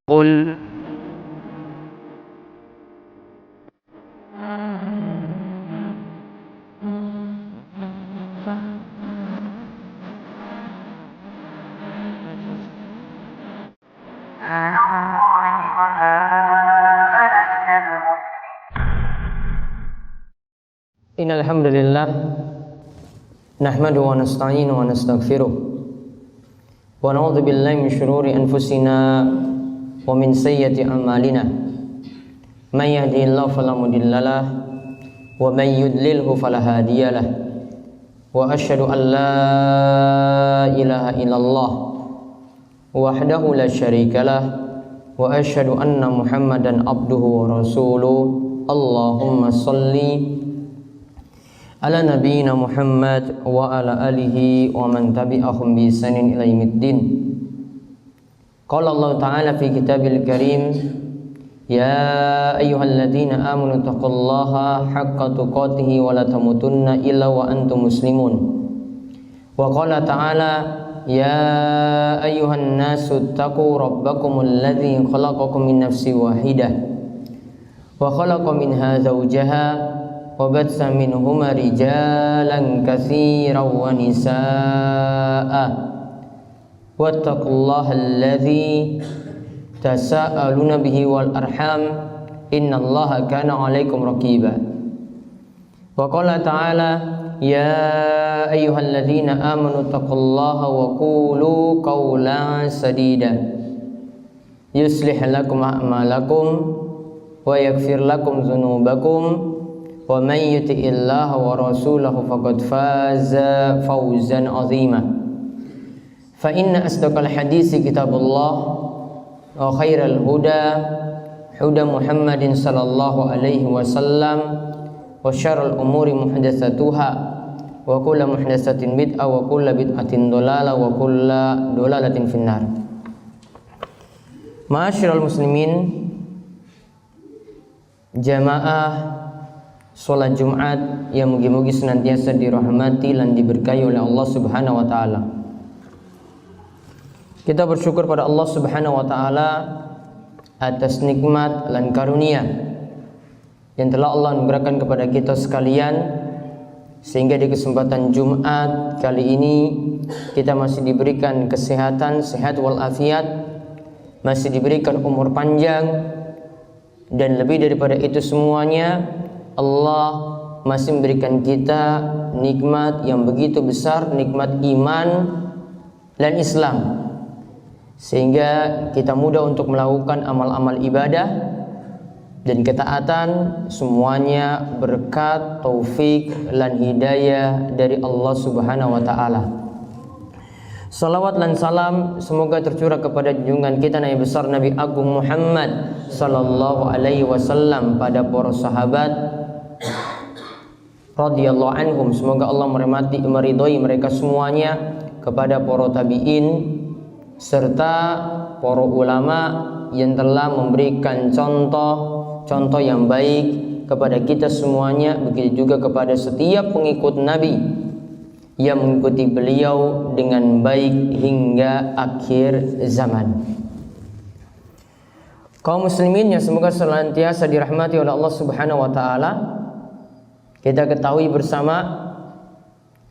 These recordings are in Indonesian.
قل Innal hamdalillah nahmaduhu wa nasta'inuhu wa nastaghfiruh wa na'udzu billahi min shururi anfusina wa min sayyiati a'malina may yahdihillahu fala mudhillalah wa may yudlilhu fala hadiyalah wa asyhadu an la ilaha illallah wahdahu la syarikalah wa asyhadu anna muhammadan abduhu wa rasuluh. Allahumma shalli ala nabiyyina Muhammad wa ala alihi wa man tabi'ahum bi ihsanin ila yaumiddin. Qala Allah Ta'ala fi kitabil karim, ya ayyuhalladzina amanu taqullaha haqqa tuqatih wa la tamutunna illa wa antum muslimun. Wa qala ta'ala, ya ayyuhan nasu taqu rabbakumul ladzi khalaqakum min nafsin wahidah wa khalaqa minha zawjaha wa batsa minhuma rijalan katsiran wa nisaa'a wattaqullaha alladzi tasaaluna bihi wal arham innallaha kana 'alaikum raqiba. Wa qala ta'ala, ya ayyuhalladzina amanu taqullaha wa qulu qawlan sadida yuslih lakum a'malakum wa yaghfir lakum dzunubakum wa may yuti'illaha wa rasulahu faqad faza fawzan 'azima. Fa inna asdaqal hadisi kitabullah wa khairal huda huda Muhammadin sallallahu alaihi wasallam wa syarrul umuri muhdatsatuha wa kullu muhdatsatin bid'ah wa kullu bid'atin dhalalah wa kullu dhalalatin finnar. Ma'asyiral muslimin, jamaah salat Jumat yang mugi-mugi senantiasa dirahmati dan diberkahi oleh Allah Subhanahu wa taala. Kita bersyukur pada Allah Subhanahu wa taala atas nikmat dan karunia yang telah Allah anugerahkan kepada kita sekalian, sehingga di kesempatan Jumat kali ini kita masih diberikan kesehatan, sehat walafiat, masih diberikan umur panjang, dan lebih daripada itu semuanya Allah masih memberikan kita nikmat yang begitu besar, nikmat iman dan Islam, sehingga kita mudah untuk melakukan amal-amal ibadah dan ketaatan, semuanya berkat taufik dan hidayah dari Allah Subhanahu wa taala. Salawat dan salam semoga tercurah kepada junjungan kita Nabi besar Nabi Agung Muhammad sallallahu alaihi wasallam, pada para sahabat radhiyallahu anhum, semoga Allah meridhai mereka semuanya, kepada para tabi'in serta para ulama yang telah memberikan contoh yang baik kepada kita semuanya, begitu juga kepada setiap pengikut Nabi yang mengikuti beliau dengan baik hingga akhir zaman. Kaum muslimin yang semoga senantiasa dirahmati oleh Allah Subhanahu wa taala, kita ketahui bersama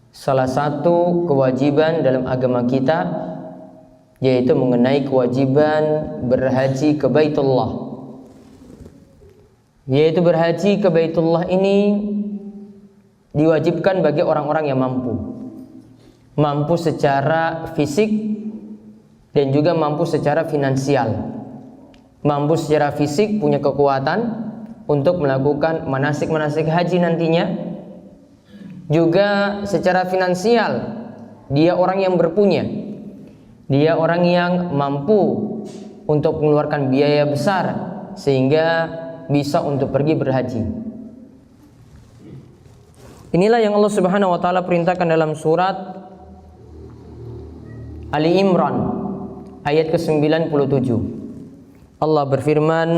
salah satu kewajiban dalam agama kita yaitu mengenai kewajiban berhaji ke Baitullah. Yaitu berhaji ke Baitullah ini diwajibkan bagi orang-orang yang mampu secara fisik dan juga mampu secara finansial. Mampu secara fisik, punya kekuatan untuk melakukan manasik-manasik haji nantinya. Juga secara finansial, dia orang yang berpunya, dia orang yang mampu untuk mengeluarkan biaya besar sehingga bisa untuk pergi berhaji. Inilah yang Allah Subhanahu wa taala perintahkan dalam surat Ali Imran ayat ke-97. Allah berfirman,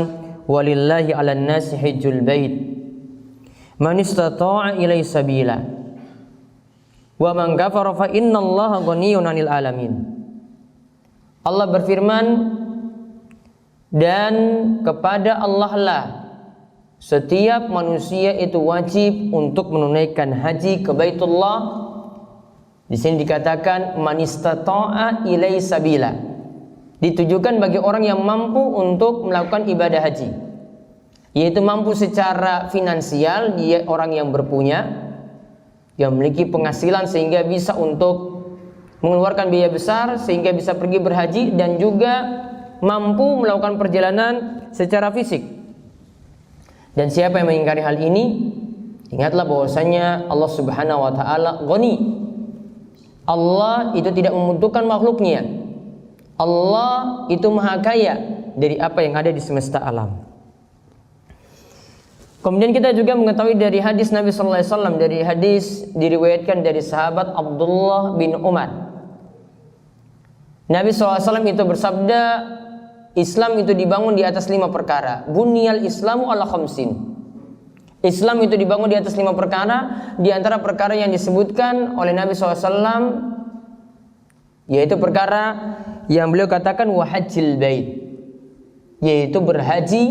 walillahi 'alan nasi hajjul bait man istata'a ilaihi sabila wa man kafara fa innallaha ghaniyyun 'anil alamin. Allah berfirman, dan kepada Allah lah setiap manusia itu wajib untuk menunaikan haji ke Baitullah. Di sini dikatakan man istata'a ilai sabila, ditujukan bagi orang yang mampu untuk melakukan ibadah haji, yaitu mampu secara finansial, dia orang yang berpunya, yang memiliki penghasilan sehingga bisa untuk mengeluarkan biaya besar sehingga bisa pergi berhaji, dan juga mampu melakukan perjalanan secara fisik. Dan siapa yang mengingkari hal ini, ingatlah bahwasanya Allah Subhanahu wa taala Ghani. Allah itu tidak membutuhkan makhluknya. Allah itu maha kaya dari apa yang ada di semesta alam. Kemudian kita juga mengetahui dari hadis Nabi sallallahu alaihi wasallam, dari hadis diriwayatkan dari sahabat Abdullah bin Umar. Nabi sallallahu alaihi wasallam itu bersabda, Islam itu dibangun di atas 5 perkara. Bunyal Islamu ala khamsin. Islam itu dibangun di atas 5 perkara. Di antara perkara yang disebutkan oleh Nabi SAW, yaitu perkara yang beliau katakan wahajjil bait, yaitu berhaji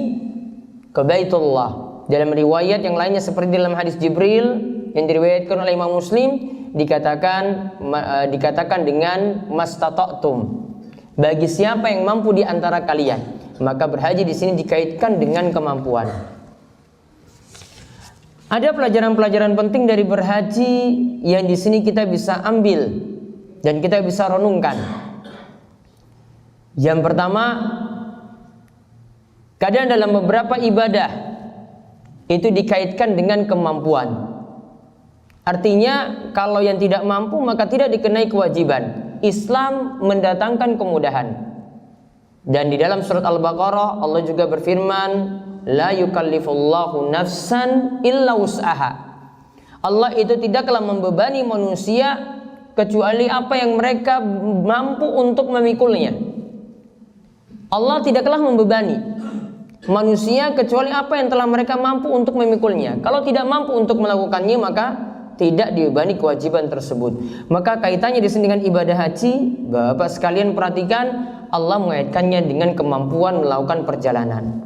ke Baitullah. Dalam riwayat yang lainnya seperti dalam hadis Jibril yang diriwayatkan oleh Imam Muslim, dikatakan dengan mastata'tum, bagi siapa yang mampu di antara kalian. Maka berhaji di sini dikaitkan dengan kemampuan. Ada pelajaran-pelajaran penting dari berhaji yang di sini kita bisa ambil dan kita bisa renungkan. Yang pertama, kadang dalam beberapa ibadah itu dikaitkan dengan kemampuan. Artinya kalau yang tidak mampu maka tidak dikenai kewajiban. Islam mendatangkan kemudahan. Dan di dalam surat Al-Baqarah Allah juga berfirman, la yukallifullahu nafsan illa wus'aha. Allah itu tidaklah membebani manusia kecuali apa yang mereka mampu untuk memikulnya. Allah tidaklah membebani manusia kecuali apa yang telah mereka mampu untuk memikulnya. Kalau tidak mampu untuk melakukannya maka tidak dibebani kewajiban tersebut. Maka kaitannya di sini dengan ibadah haji, Bapak sekalian perhatikan, Allah mengaitkannya dengan kemampuan melakukan perjalanan.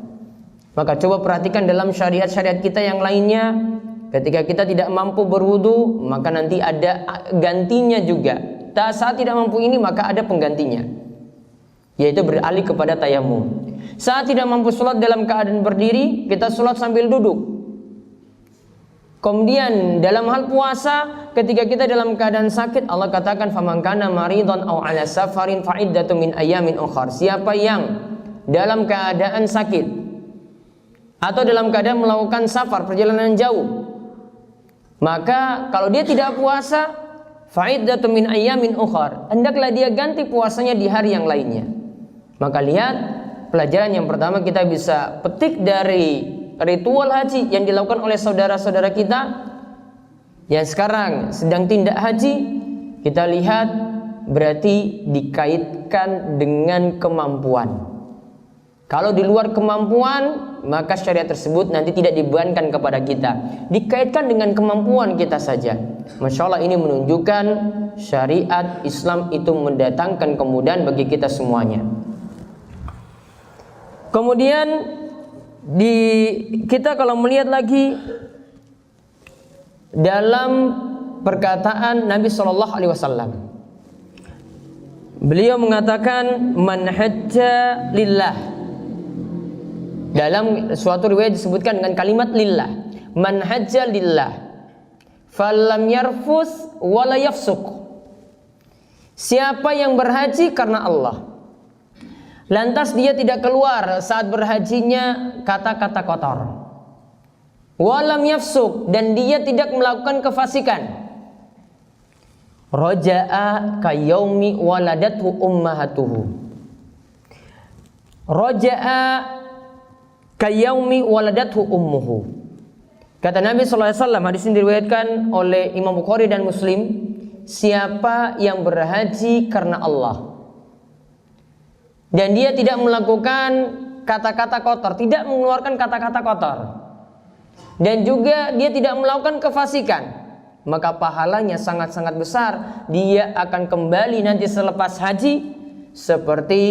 Maka coba perhatikan dalam syariat-syariat kita yang lainnya, ketika kita tidak mampu berwudu, maka nanti ada gantinya juga. Saat tidak mampu ini maka ada penggantinya, yaitu beralih kepada tayamum. Saat tidak mampu sholat dalam keadaan berdiri, kita sholat sambil duduk. Kemudian dalam hal puasa, ketika kita dalam keadaan sakit, Allah katakan faman kana maridhan aw ala safarin fa iddatun min ayamin ukhar. Siapa yang dalam keadaan sakit atau dalam keadaan melakukan safar, perjalanan jauh, maka kalau dia tidak puasa, fa iddatun min ayamin ukhar, hendaklah dia ganti puasanya di hari yang lainnya. Maka lihat, pelajaran yang pertama kita bisa petik dari ritual haji yang dilakukan oleh saudara-saudara kita yang sekarang sedang tindak haji, kita lihat berarti dikaitkan dengan kemampuan. Kalau di luar kemampuan, maka syariat tersebut nanti tidak dibebankan kepada kita, dikaitkan dengan kemampuan kita saja. Masya Allah, ini menunjukkan syariat Islam itu mendatangkan kemudahan bagi kita semuanya. Kemudian kita kalau melihat lagi dalam perkataan Nabi Shallallahu Alaihi Wasallam, beliau mengatakan man hajja lillah. Dalam suatu riwayat disebutkan dengan kalimat lillah, man hajja lillah falam yarfus wala yafsuk. Siapa yang berhaji karena Allah, lantas dia tidak keluar saat berhajinya kata-kata kotor, walam yafsuk, dan dia tidak melakukan kefasikan, roja'a kayaumi waladathu ummahatuhu. Roja'a kayaumi waladathu ummuhu. Kata Nabi SAW, hadis ini diriwayatkan oleh Imam Bukhari dan Muslim, siapa yang berhaji karena Allah dan dia tidak melakukan kata-kata kotor, tidak mengeluarkan kata-kata kotor, dan juga dia tidak melakukan kefasikan, maka pahalanya sangat-sangat besar. Dia akan kembali nanti selepas haji seperti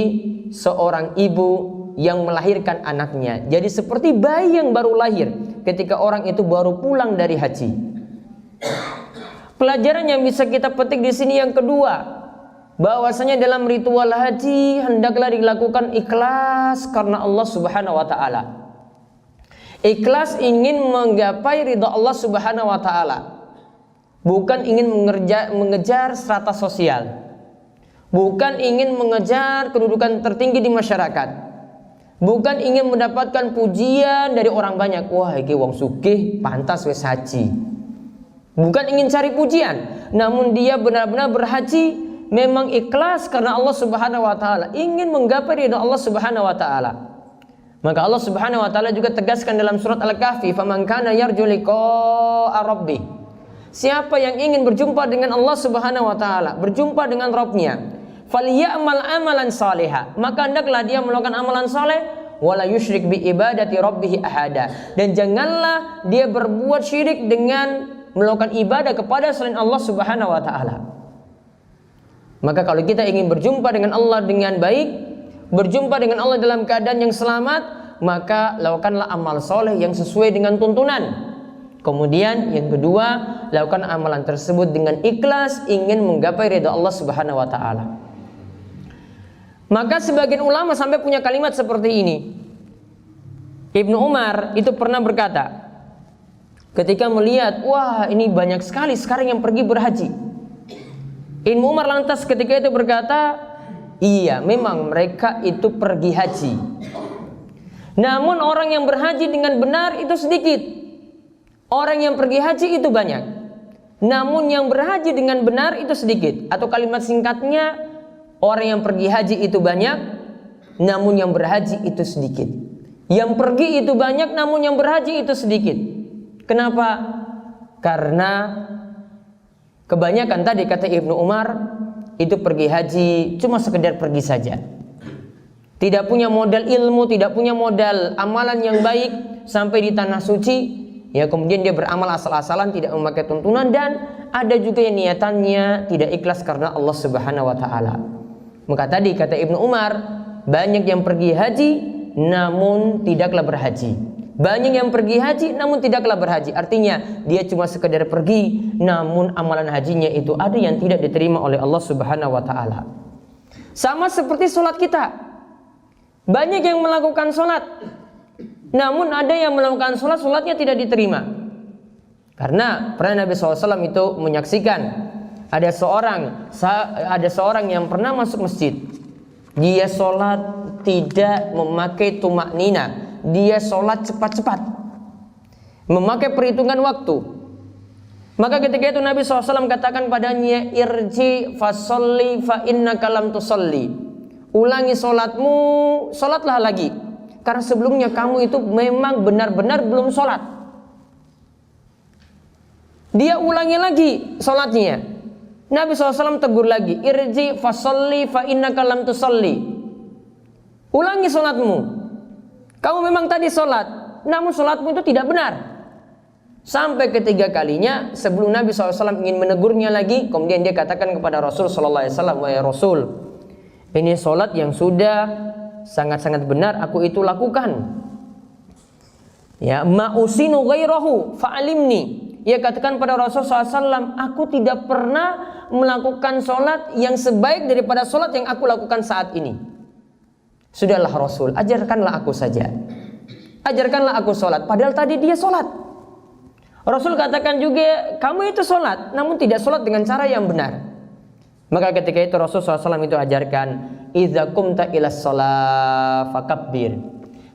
seorang ibu yang melahirkan anaknya. Jadi seperti bayi yang baru lahir ketika orang itu baru pulang dari haji. Pelajaran yang bisa kita petik di sini yang kedua, bahwasanya dalam ritual haji hendaklah dilakukan ikhlas karena Allah Subhanahu wa taala. Ikhlas ingin menggapai ridha Allah Subhanahu wa taala. Bukan ingin mengejar strata sosial. Bukan ingin mengejar kedudukan tertinggi di masyarakat. Bukan ingin mendapatkan pujian dari orang banyak. Wah, iki wong sugih pantas wis haji. Bukan ingin cari pujian, namun dia benar-benar berhaji memang ikhlas karena Allah Subhanahu wa taala, ingin menggapai ridha Allah Subhanahu wa taala. Maka Allah Subhanahu wa taala juga tegaskan dalam surat Al-Kahfi, "Faman kana yarju liqa'a rabbih." Siapa yang ingin berjumpa dengan Allah Subhanahu wa taala, berjumpa dengan Rabb-Nya, falyamal amalan salihah, maka hendaklah dia melakukan amalan saleh, wala yusyrik bi ibadati rabbih ahada, dan janganlah dia berbuat syirik dengan melakukan ibadah kepada selain Allah Subhanahu wa taala. Maka kalau kita ingin berjumpa dengan Allah dengan baik, berjumpa dengan Allah dalam keadaan yang selamat, maka lakukanlah amal soleh yang sesuai dengan tuntunan. Kemudian yang kedua, lakukan amalan tersebut dengan ikhlas, ingin menggapai ridha Allah Subhanahu wa taala. Maka sebagian ulama sampai punya kalimat seperti ini. Ibnu Umar itu pernah berkata, ketika melihat, wah ini banyak sekali sekarang yang pergi berhaji. Ibnu Umar lantas ketika itu berkata, iya memang mereka itu pergi haji, namun orang yang berhaji dengan benar itu sedikit. Orang yang pergi haji itu banyak, namun yang berhaji dengan benar itu sedikit. Atau kalimat singkatnya, orang yang pergi haji itu banyak, namun yang berhaji itu sedikit. Yang pergi itu banyak, namun yang berhaji itu sedikit. Kenapa? Karena kebanyakan tadi kata Ibnu Umar itu pergi haji cuma sekedar pergi saja, tidak punya modal ilmu, tidak punya modal amalan yang baik sampai di tanah suci, ya kemudian dia beramal asal-asalan, tidak memakai tuntunan, dan ada juga yang niatannya tidak ikhlas karena Allah Subhanahu wa taala. Maka tadi kata Ibnu Umar, banyak yang pergi haji namun tidaklah berhaji. Banyak yang pergi haji namun tidaklah berhaji. Artinya dia cuma sekedar pergi, namun amalan hajinya itu ada yang tidak diterima oleh Allah Subhanahu wa taala. Sama seperti sholat kita. Banyak yang melakukan sholat, namun ada yang melakukan sholat, sholatnya tidak diterima. Karena pernah Nabi SAW itu menyaksikan ada seorang yang pernah masuk masjid. Dia sholat tidak memakai tumak nina. Dia sholat cepat-cepat, memakai perhitungan waktu. Maka ketika itu Nabi SAW katakan padanya, irji fasolli fa innaka lam tusolli. Ulangi sholatmu, sholatlah lagi, karena sebelumnya kamu itu memang benar-benar belum sholat. Dia ulangi lagi sholatnya. Nabi SAW tegur lagi, irji fasolli fa innaka lam tusolli. Ulangi sholatmu, kamu memang tadi sholat, namun sholatmu itu tidak benar. Sampai ketiga kalinya sebelum Nabi SAW ingin menegurnya lagi, kemudian dia katakan kepada Rasul SAW, wahai Rasul, ini sholat yang sudah sangat-sangat benar aku itu lakukan. Ya, ma'usinu ghairahu fa'alimni. Ia katakan pada Rasul SAW, aku tidak pernah melakukan sholat yang sebaik daripada sholat yang aku lakukan saat ini. Sudahlah Rasul, ajarkanlah aku saja. Ajarkanlah aku sholat. Padahal tadi dia sholat. Rasul katakan juga, kamu itu sholat, namun tidak sholat dengan cara yang benar. Maka ketika itu Rasul SAW itu ajarkan, idza qumta ila sholat fakabbir.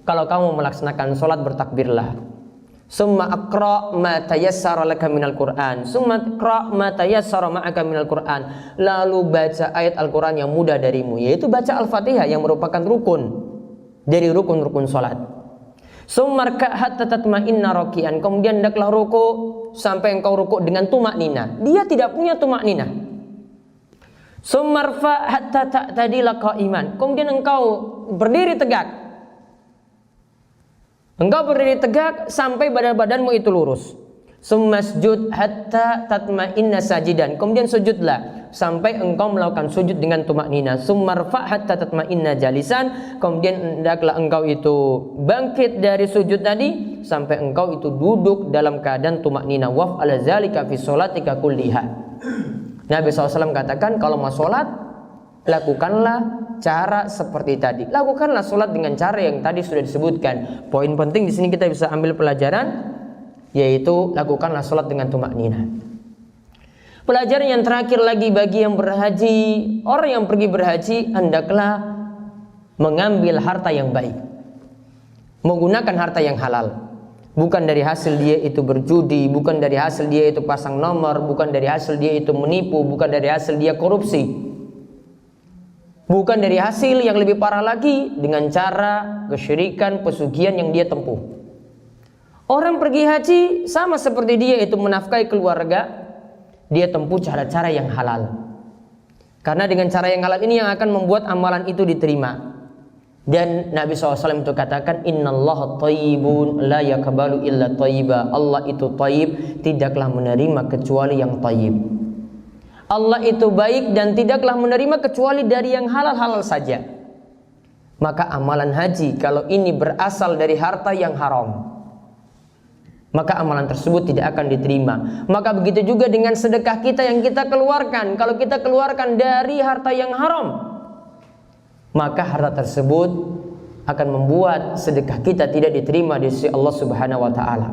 Kalau kamu melaksanakan sholat, bertakbirlah. Summa aqra ma tayassara laka minal Qur'an. Summa aqra ma tayassara ma'aka minal Qur'an. Lalu baca ayat Al-Qur'an yang mudah darimu, yaitu baca Al-Fatihah yang merupakan rukun dari rukun-rukun salat. Summa rka' hatta tatma'inna raki'an. Kemudian hendaklah ruku sampai engkau ruku dengan tumaknina. Dia tidak punya tumaknina. Summa rfa' hatta ta'tadila qa'iman. Kemudian engkau berdiri tegak. Engkau berdiri tegak sampai badan-badanmu itu lurus. Summasjud hatta tatma'inna sajidan. Kemudian sujudlah sampai engkau melakukan sujud dengan tumaknina. Summarfa hatta tatma'inna jalisan. Kemudian hendaklah engkau itu bangkit dari sujud tadi sampai engkau itu duduk dalam keadaan tumaknina. Waf ala zalika fi sholatika kulliha. Nabi SAW katakan, kalau mau sholat, lakukanlah cara seperti tadi. Lakukanlah sholat dengan cara yang tadi sudah disebutkan. Poin penting di sini kita bisa ambil pelajaran, yaitu lakukanlah sholat dengan tumaknina. Pelajaran yang terakhir lagi bagi yang berhaji, orang yang pergi berhaji hendaklah mengambil harta yang baik, menggunakan harta yang halal, bukan dari hasil dia itu berjudi, bukan dari hasil dia itu pasang nomor, bukan dari hasil dia itu menipu, bukan dari hasil dia korupsi, bukan dari hasil yang lebih parah lagi dengan cara kesyirikan, pesugihan yang dia tempuh. Orang pergi haji sama seperti dia itu menafkahi keluarga, dia tempuh cara-cara yang halal. Karena dengan cara yang halal ini yang akan membuat amalan itu diterima. Dan Nabi SAW itu katakan, innallaha thayyibun la yaqbalu illa thayyiba. Allah itu thayyib, tidaklah menerima kecuali yang thayyib. Allah itu baik dan tidaklah menerima kecuali dari yang halal-halal saja. Maka amalan haji kalau ini berasal dari harta yang haram, maka amalan tersebut tidak akan diterima. Maka begitu juga dengan sedekah kita yang kita keluarkan. Kalau kita keluarkan dari harta yang haram, maka harta tersebut akan membuat sedekah kita tidak diterima di sisi Allah Subhanahu wa taala.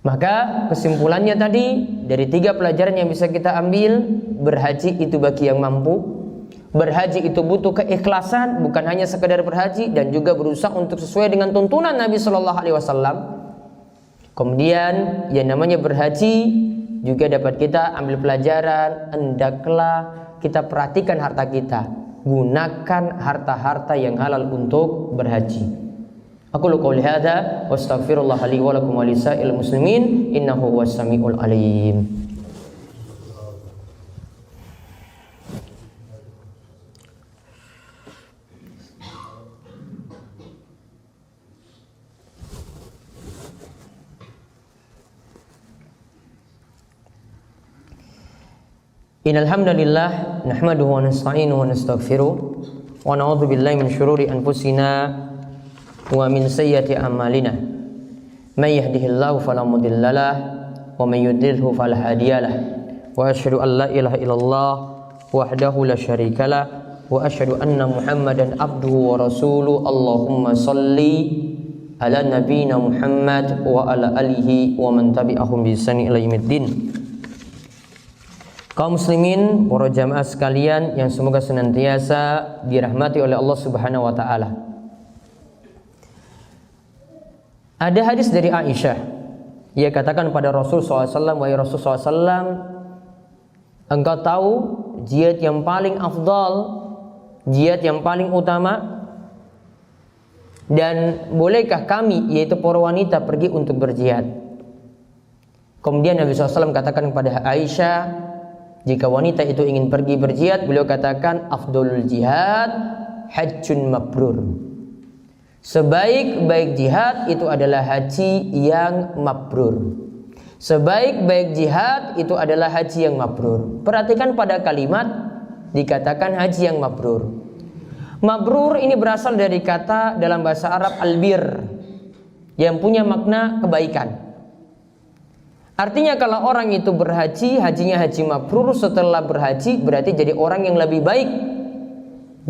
Maka kesimpulannya tadi dari 3 pelajaran yang bisa kita ambil, berhaji itu bagi yang mampu. Berhaji itu butuh keikhlasan, bukan hanya sekedar berhaji, dan juga berusaha untuk sesuai dengan tuntunan Nabi Shallallahu alaihi wasallam. Kemudian yang namanya berhaji juga dapat kita ambil pelajaran, hendaklah kita perhatikan harta kita, gunakan harta-harta yang halal untuk berhaji. Aku qouli hadza wa astaghfirullah li wa lakum wa lisa'il muslimin innahu huwas samiul alim. Innal hamdalillah nahmaduhu wa nasta'inuhu wa nastaghfiruh wa na'udzu billahi min syururi anfusina wa min sayyiati a'malina. May yahdihillahu fala mudhillalah wa may yudlilhu fala hadiyalah. Wa asyhadu an la ilaha illallah wahdahu la syarikalah wa asyhadu anna Muhammadan abduhu wa rasuluh. Allahumma shalli ala nabiyyina Muhammad wa ala alihi wa man tabi'ahum bi ihsan ila yaumiddin. Kaum muslimin, para jamaah sekalian yang semoga senantiasa dirahmati oleh Allah Subhanahu wa taala. Ada hadis dari Aisyah. Ia katakan pada Rasul SAW, wahai Rasul SAW, engkau tahu jihad yang paling afdal, jihad yang paling utama, dan bolehkah kami, yaitu para wanita, pergi untuk berjihad? Kemudian Nabi SAW katakan kepada Aisyah, jika wanita itu ingin pergi berjihad, beliau katakan afdolul jihad hajjun mabrur. Sebaik-baik jihad itu adalah haji yang mabrur. Sebaik-baik jihad itu adalah haji yang mabrur. Perhatikan pada kalimat dikatakan haji yang mabrur. Mabrur ini berasal dari kata dalam bahasa Arab albir, yang punya makna kebaikan. Artinya kalau orang itu berhaji, hajinya haji mabrur, setelah berhaji berarti jadi orang yang lebih baik.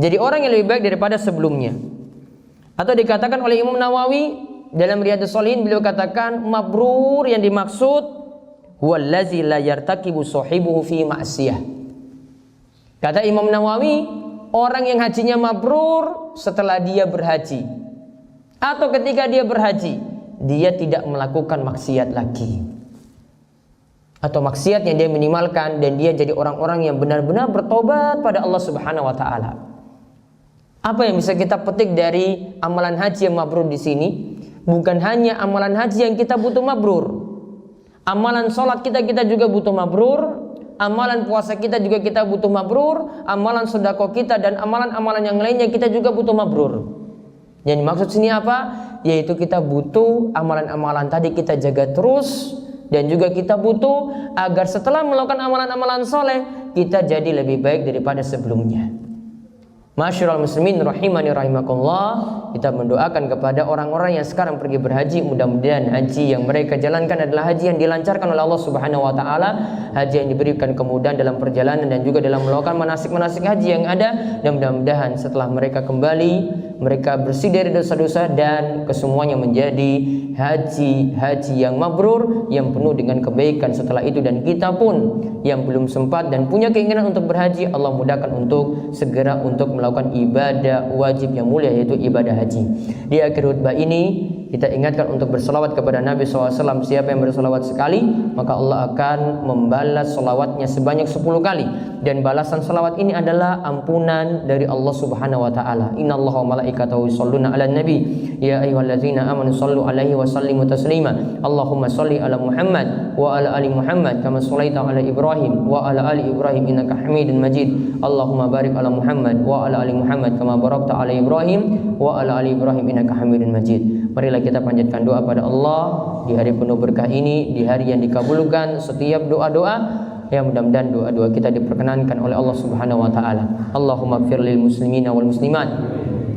Jadi orang yang lebih baik daripada sebelumnya. Atau dikatakan oleh Imam Nawawi dalam Riyadhus Shalihin, beliau katakan mabrur yang dimaksud huwallazi la yartakibu sahibuhu fi ma'siyah. Kata Imam Nawawi, orang yang hajinya mabrur setelah dia berhaji, atau ketika dia berhaji dia tidak melakukan maksiat lagi, atau maksiat yang dia minimalkan, dan dia jadi orang-orang yang benar-benar bertobat pada Allah Subhanahu wa taala. Apa yang bisa kita petik dari amalan haji yang mabrur di sini? Bukan hanya amalan haji yang kita butuh mabrur. Amalan sholat kita juga butuh mabrur. Amalan puasa kita juga kita butuh mabrur. Amalan sedekah kita dan amalan-amalan yang lainnya kita juga butuh mabrur. Yang dimaksud sini apa? Yaitu kita butuh amalan-amalan tadi kita jaga terus dan juga kita butuh agar setelah melakukan amalan-amalan soleh kita jadi lebih baik daripada sebelumnya. Masyarul muslimin rahimani rahimakumullah, kita mendoakan kepada orang-orang yang sekarang pergi berhaji, mudah-mudahan haji yang mereka jalankan adalah haji yang dilancarkan oleh Allah Subhanahu wa taala, haji yang diberikan kemudahan dalam perjalanan dan juga dalam melakukan manasik-manasik haji yang ada, dan mudah-mudahan setelah mereka kembali mereka bersih dari dosa-dosa dan kesemuanya menjadi haji yang mabrur, yang penuh dengan kebaikan setelah itu. Dan kita pun yang belum sempat dan punya keinginan untuk berhaji, Allah mudahkan untuk segera untuk melakukan ibadah wajib yang mulia, yaitu ibadah haji. Di akhir khutbah ini kita ingatkan untuk berselawat kepada Nabi SAW. Siapa yang berselawat sekali, maka Allah akan membalas selawatnya sebanyak 10 kali. Dan balasan selawat ini adalah ampunan dari Allah Subhanahu wa taala. Innallaha wa malaikatahu yusholluna 'alan nabi ya ayyuhallazina amanu shallu 'alaihi wa sallimu taslima. Allahumma shalli 'ala Muhammad wa 'ala ali Muhammad kama shallaita 'ala Ibrahim wa 'ala ali Ibrahim innaka Hamidum Majid. Allahumma barik 'ala Muhammad wa 'ala ali Muhammad kama barakta 'ala Ibrahim wa 'ala ali Ibrahim innaka Hamidum Majid. Marilah kita panjatkan doa pada Allah di hari penuh berkah ini, di hari yang dikabulkan setiap doa-doa, ya mudah-mudahan doa-doa kita diperkenankan oleh Allah Subhanahu wa taala. Allahumma ighfir lil muslimina wal muslimat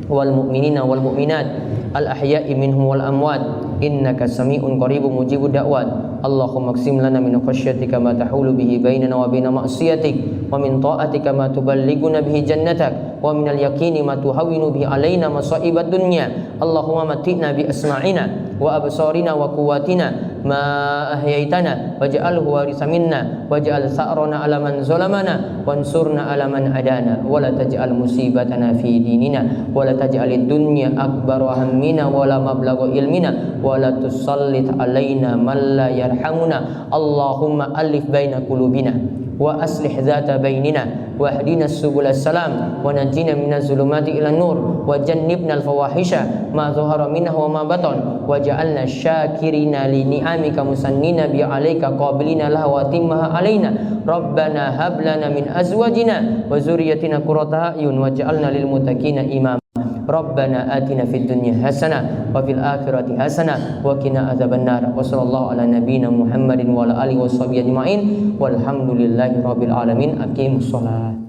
wal mu'minina wal mu'minat al ahya'i minhum wal amwat innaka sami'un qaribun mujibud da'wat. Allahumma qsim lana min khashyatika ma tahulu bihi bainana wa baina ma'siyatik wa min ta'atika ma tuballighuna bihi jannatak wa min al-yaqini ma tuhawwinu bihi alaina masa'ibad dunya. Allahumma matina bi asma'ina wa absarina wa quwwatina ma ahyaitana waj'alhu waritha minna waj'al sa'rana 'ala man zalamana wansurna 'ala man adana wa la taj'al musibatana fi dinina wa la taj'alid dunya akbar hammina wa la mablagha ilmina wa la tusallit 'alaina man la yarhamuna. Allahumma alif baina qulubina wa aslih dzata bainina wa hdina subul salam wa najina minaz zulumati ila nur wa jannibna al fawahisha ma zahara minha wa ma batan wa ja'alna syakirina li ni'amika musannina bi 'alaika qabilina laha wa timmaha 'alaina. Rabbana hab lana min azwajina wa dzurriyyatina qurrata a'yun waj'alna lil muttaqina imama. Rabbana atina fid dunya hasanah wa fil akhirati hasanah wa qina adzabannar. Wa sallallahu ala nabiyyina Muhammadin wa ala alihi washabihi ajmain walhamdulillahi rabbil alamin. Aqimus shalah.